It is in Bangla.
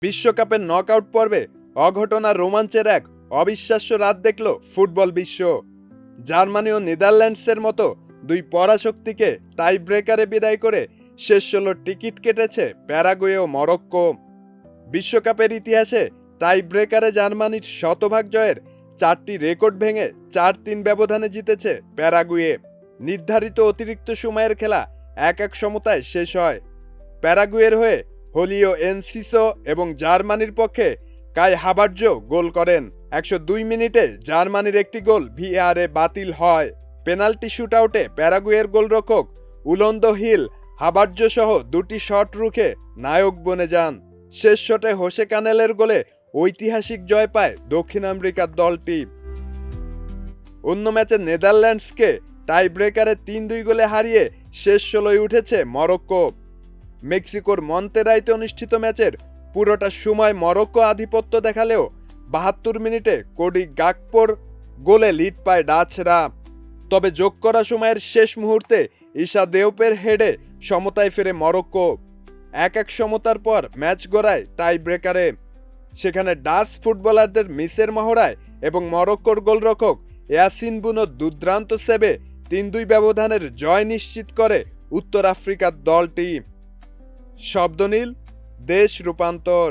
বিশ্বকাপের নকআউট পর্বে অঘটন আর রোমাঞ্চের এক অবিশ্বাস্য রাত দেখল ফুটবল বিশ্ব। জার্মানি ও নেদারল্যান্ডসের মতো দুই পরাশক্তিকে টাই ব্রেকারে বিদায় করে শেষ ১৬ টিকিট কেটেছে প্যারাগুয়ে ও মরক্কো। বিশ্বকাপের ইতিহাসে টাই ব্রেকারে জার্মানির শতভাগ জয়ের 4টি রেকর্ড ভেঙে ৪-৩ ব্যবধানে জিতেছে প্যারাগুয়ে। নির্ধারিত অতিরিক্ত সময়ের খেলা ১-১ সমতায় শেষ হয়। প্যারাগুয়ের হয়ে হোলিও এনসিসো এবং জার্মানির পক্ষে কাই হাভার্টজও গোল করেন। ১০২ মিনিটে জার্মানির একটি গোল ভিএআরে বাতিল হয়। পেনাল্টি শুটআউটে প্যারাগুয়ের গোলরক্ষক উলন্দ হিল হাভার্টজো সহ দুটি শট রুখে নায়ক বনে যান। শেষ শটে হোসে কানেলের গোলে ঐতিহাসিক জয় পায় দক্ষিণ আমেরিকার দলটি। অন্য ম্যাচে নেদারল্যান্ডসকে টাই ব্রেকারে ৩-২ গোলে হারিয়ে শেষ ১৬য় উঠেছে মরক্কো। মেক্সিকোর মন্তেরাইতে অনুষ্ঠিত ম্যাচের পুরোটা সময় মরক্কো আধিপত্য দেখালেও ৭২ মিনিটে কোডি গাকপোর গোলে লিড পায় ডাচরা। তবে যোগ করা সময়ের শেষ মুহূর্তে ঈশা দেওপের হেডে সমতায় ফেরে মরক্কো। ১-১ সমতার পর ম্যাচ গড়ায় টাই ব্রেকারে। সেখানে ডাচ ফুটবলারদের মিসের মহড়ায় এবং মরক্কোর গোলরক্ষক ইয়াসিন বুনোর দুর্দান্ত সেভে ৩-২ ব্যবধানের জয় নিশ্চিত করে উত্তর আফ্রিকার দলটি। শব্দনীল, দেশ রূপান্তর।